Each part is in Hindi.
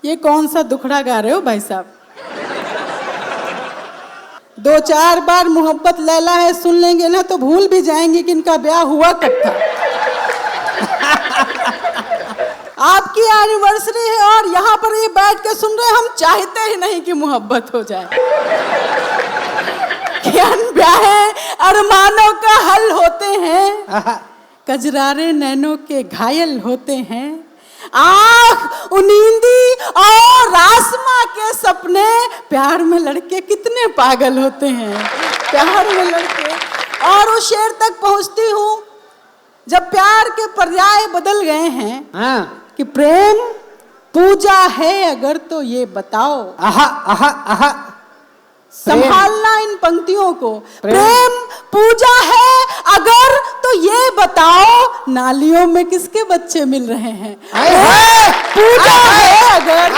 ये कौन सा दुखड़ा गा रहे हो भाई साहब? 2-4 बार मोहब्बत लैला है सुन लेंगे ना तो भूल भी जाएंगे कि इनका ब्याह हुआ कब था। आपकी एनिवर्सरी है और यहाँ पर ये बैठ के सुन रहे हैं, हम चाहते ही नहीं कि मोहब्बत हो जाए। कि अनब्याहे अरमानों का हल होते हैं, कजरारे नैनों के घायल होते हैं, आँख उनींदी और आसमां के सपने, प्यार में लड़के कितने पागल होते हैं, प्यार में लड़के। और उस शेर तक पहुंचती हूँ जब प्यार के पर्याय बदल गए हैं कि प्रेम पूजा है अगर तो ये बताओ। संभालना इन पंक्तियों को। प्रेम पूजा है अगर तो ये बताओ, नालियों में किसके बच्चे मिल रहे हैं? पूजा है अगर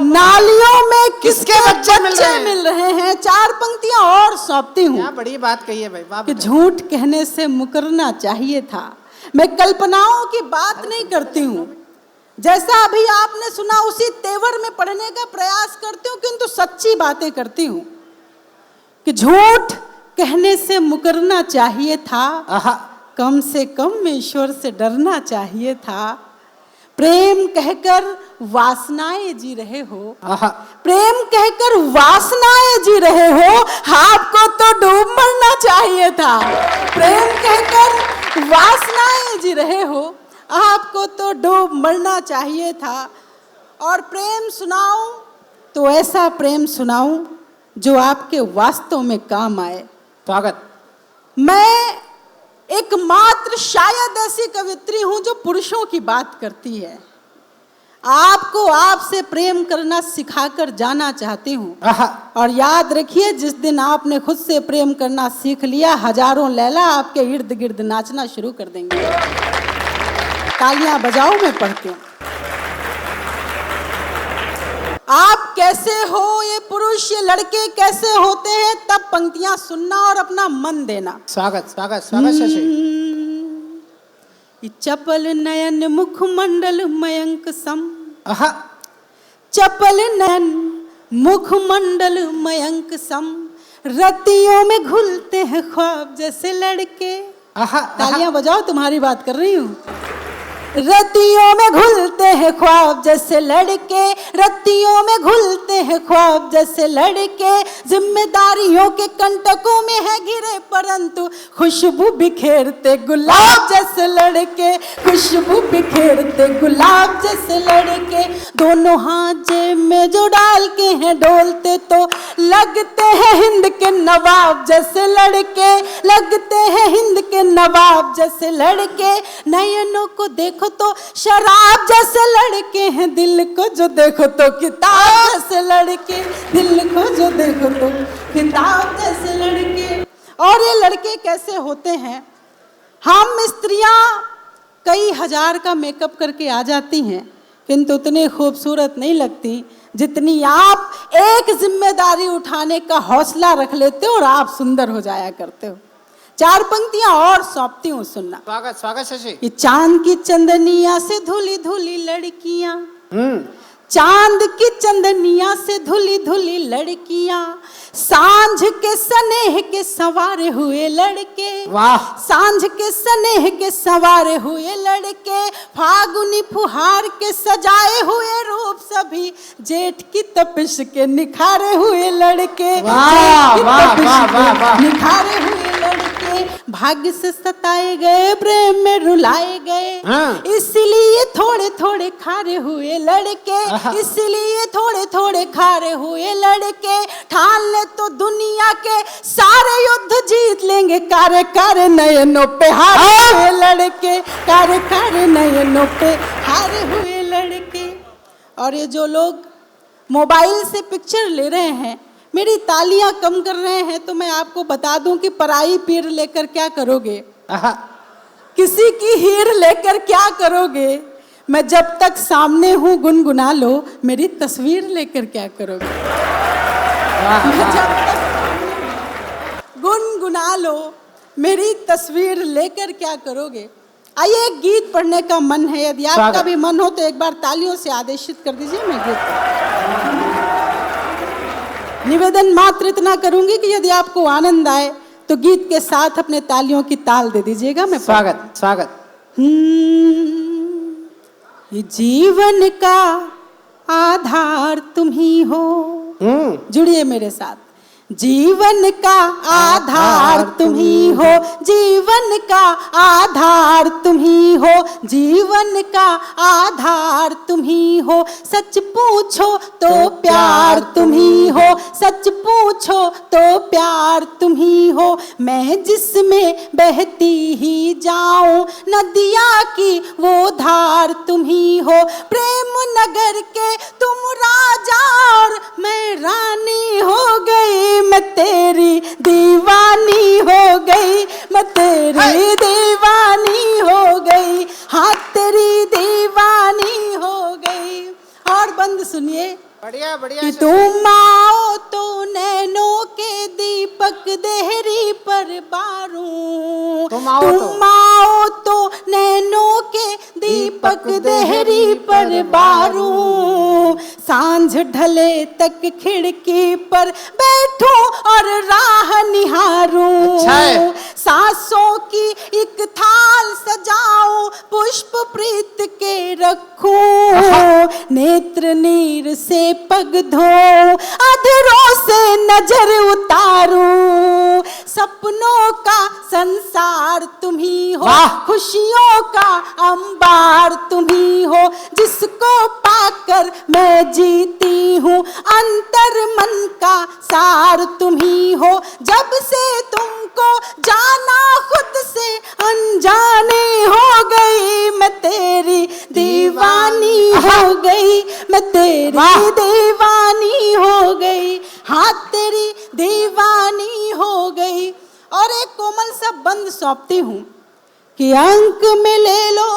नालियों में किसके बच्चे मिल रहे हैं? 4 पंक्तियां और सौंपती हूँ। बड़ी बात कही है भाई। कि झूठ कहने से मुकरना चाहिए था। मैं कल्पनाओं की बात नहीं करती हूँ, जैसा अभी आपने सुना उसी तेवर में पढ़ने का प्रयास करती हूँ, किंतु सच्ची बातें करती हूँ। कि झूठ कहने से मुकरना चाहिए था, कम से कम ईश्वर से डरना चाहिए था। प्रेम कहकर वासनाएं जी रहे हो, प्रेम कहकर वासनाएं जी रहे हो, आपको तो डूब मरना चाहिए था। प्रेम कहकर वासनाएं जी रहे हो, आपको तो डूब मरना चाहिए था। और प्रेम सुनाऊं तो ऐसा प्रेम सुनाऊं जो आपके वास्तव में काम आए। स्वागत। मैं एकमात्र शायद ऐसी कवित्री हूं जो पुरुषों की बात करती है। आपको आपसे प्रेम करना सिखाकर जाना चाहती हूं। और याद रखिए, जिस दिन आपने खुद से प्रेम करना सीख लिया, हजारों लैला आपके इर्द गिर्द नाचना शुरू कर देंगे। तालियां बजाओ, मैं पढ़ती हूँ। आप कैसे हो ये पुरुष, ये लड़के कैसे होते हैं, तब पंक्तियां सुनना और अपना मन देना। स्वागत स्वागत स्वागत शशि। चपल नयन मुखमंडल मयंक सम, चपल नयन मुखमंडल मयंक सम, रतियों में घुलते हैं ख्वाब जैसे लड़के। तालियां बजाओ, तुम्हारी बात कर रही हूँ। रतियों में घुलते हैं ख्वाब जैसे लड़के, रतियों में घुलते हैं ख्वाब जैसे लड़के, जिम्मेदारियों के कंटकों में है घिरे परंतु खुशबू बिखेरते गुलाब जैसे लड़के, खुशबू बिखेरते गुलाब जैसे लड़के। दोनों हाथ जेब में जो डाल के हैं डोलते तो लगते हैं हिंद के नवाब जैसे लड़के, लगते हैं हिंद के नवाब जैसे लड़के। नयनों को देखो तो शराब जैसे लड़के हैं, दिल को जो देखो तो किताब जैसे लड़के, दिल को जो देखो तो किताब जैसे लड़के। और ये लड़के कैसे होते हैं? हम स्त्रियां कई हजार का मेकअप करके आ जाती हैं, किंतु उतनी खूबसूरत नहीं लगती जितनी आप एक जिम्मेदारी उठाने का हौसला रख लेते हो और आप सुंदर हो जाया करते हो। 4 पंक्तियां और सौंपती हूँ, सुनना। स्वागत स्वागत शशि। ये चांद की चंदनिया से धुली धुली लड़कियां, चांद की चंदनिया से धुली धुली लड़कियां, सांझ के स्नेह के सवारे हुए लड़के, वाह। सांझ के स्नेह के सवारे हुए लड़के, फागुनी फुहार के सजाए हुए रूप सभी, जेठ की तपिश के निखारे हुए लड़के, वाह वाह वाह वाह। निखारे हुए लड़के, भाग्य से सताए गए, प्रेम में रुलाए गए, इसलिए थोड़े थोड़े खारे हुए लड़के, इसलिए थोड़े थोड़े खारे हुए लड़के। ठान ले तो दुनिया के सारे युद्ध जीत लेंगे, कारे कारे नयनों पे हारे हुए लड़के, कारे कारे नयनों पे हारे हुए लड़के। और ये जो लोग मोबाइल से पिक्चर ले रहे हैं, मेरी तालियां कम कर रहे हैं, तो मैं आपको बता दूं कि पराई पीर लेकर क्या करोगे, किसी की हीर लेकर क्या करोगे। मैं जब तक सामने हूं गुनगुना लो, मेरी तस्वीर लेकर क्या करोगे। मैं जब तक गुनगुना लो, मेरी तस्वीर लेकर क्या करोगे। आइए, एक गीत पढ़ने का मन है, यदि आपका स्वागत। भी मन हो तो एक बार तालियों से आदेशित कर दीजिए। मैं गीत निवेदन मात्र इतना करूंगी कि यदि आपको आनंद आए तो गीत के साथ अपने तालियों की ताल दे दीजिएगा। मैं स्वागत स्वागत। ये जीवन का आधार तुम ही हो। जुड़िए मेरे साथ। जीवन का आधार तुम ही हो, जीवन का आधार तुम ही हो, जीवन का आधार तुम ही हो। सच पूछो तो प्यार तुम ही हो, सच पूछो तो प्यार तुम ही हो। मैं जिसमें बहती ही जाऊं नदिया की वो धार तुम ही हो। प्रेम नगर के तुम राजा और मैं रानी हो गई, मैं तेरी दीवानी हो गई, मैं तेरी दीवानी हो गई, हाँ तेरी दीवानी हो गई। और बंद सुनिए। बढ़िया बढ़िया कि शशि। तुम आओ तो नैनों के दीपक देहरी पर बारूं, तुम आओ तो नैनों के दीपक देहरी पर बारूं। सांझ ढले तक खिड़की पर बैठूं और राह निहारूं। अच्छा है। सांसों की एक थाल सजाऊं, पुष्प प्रीत के रखूं। नेत्र नीर से पग धोऊं, अधरों से नजर उतारूं। सपनों का संसार तुम ही हो, खुशियों का अंबार तुम ही हो। जिसको पाकर मैं जीती हूँ, अंतर मन का सार तुम ही हो। जब से तुमको जाना खुद से अनजानी हो गई, मैं तेरी दीवानी हो गई, मैं तेरी दीवानी हो गई, हाँ तेरी दीवानी हो गई। और एक कोमल सा बंद सौंपती हूँ कि अंक में ले लो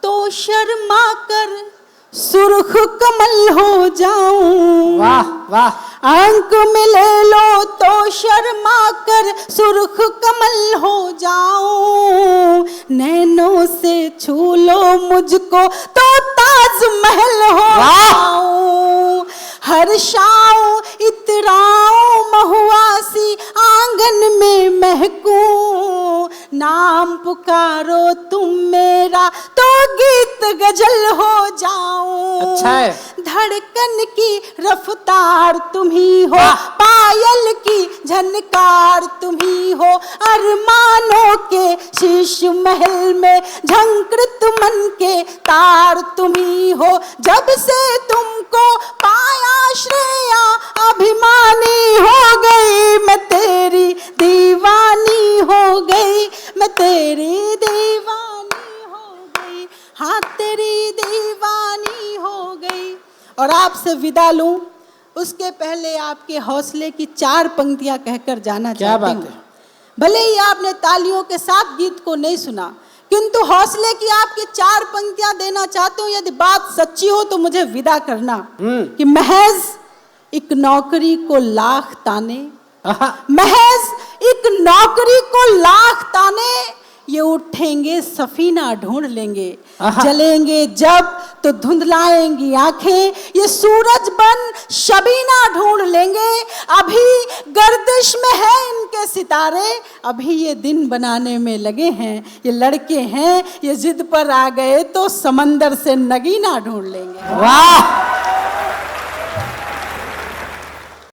तो शर्मा कर सुर्ख कमल हो जाऊं। वाह वाह। अंक में ले लो तो शर्मा कर सुर्ख कमल हो जाऊं। नैनों से छू लो मुझको तो ताज महल हो जाऊं। हर्षाऊं इतराऊं महुआसी आंगन में महकूं। नाम पुकारो तुम मेरा तो गीत गजल हो जाऊं। अच्छा है। धड़कन की रफ्तार तुम ही हो, पायल की झनकार तुम ही हो। अरमानों के शीश महल में झंकृत मन के तार तुम ही हो। जब से तुमको पाया श्रेया अभिमानी हो गई, मैं तेरी दीवानी हो गई, मैं तेरी दीवानी हो गई, हाँ तेरी दीवानी हो गई। और आपसे विदा लूं उसके पहले आपके हौसले की 4 पंक्तियां कहकर जाना क्या चाहती बात हूं। है। भले ही आपने तालियों के साथ गीत को नहीं सुना, किंतु हौसले की आपकी 4 पंक्तियां देना चाहती हूँ। यदि बात सच्ची हो तो मुझे विदा करना कि महज एक नौकरी को लाख ताने, महज एक नौकरी को लाख ताने, ये उठेंगे सफीना ढूंढ लेंगे। जलेंगे जब तो धुंधलाएंगी आंखें, ये सूरज बन शबीना ढूंढ लेंगे। अभी गर्दिश में है इनके सितारे, अभी ये दिन बनाने में लगे हैं। ये लड़के हैं, ये जिद पर आ गए तो समंदर से नगीना ढूंढ लेंगे। वाह।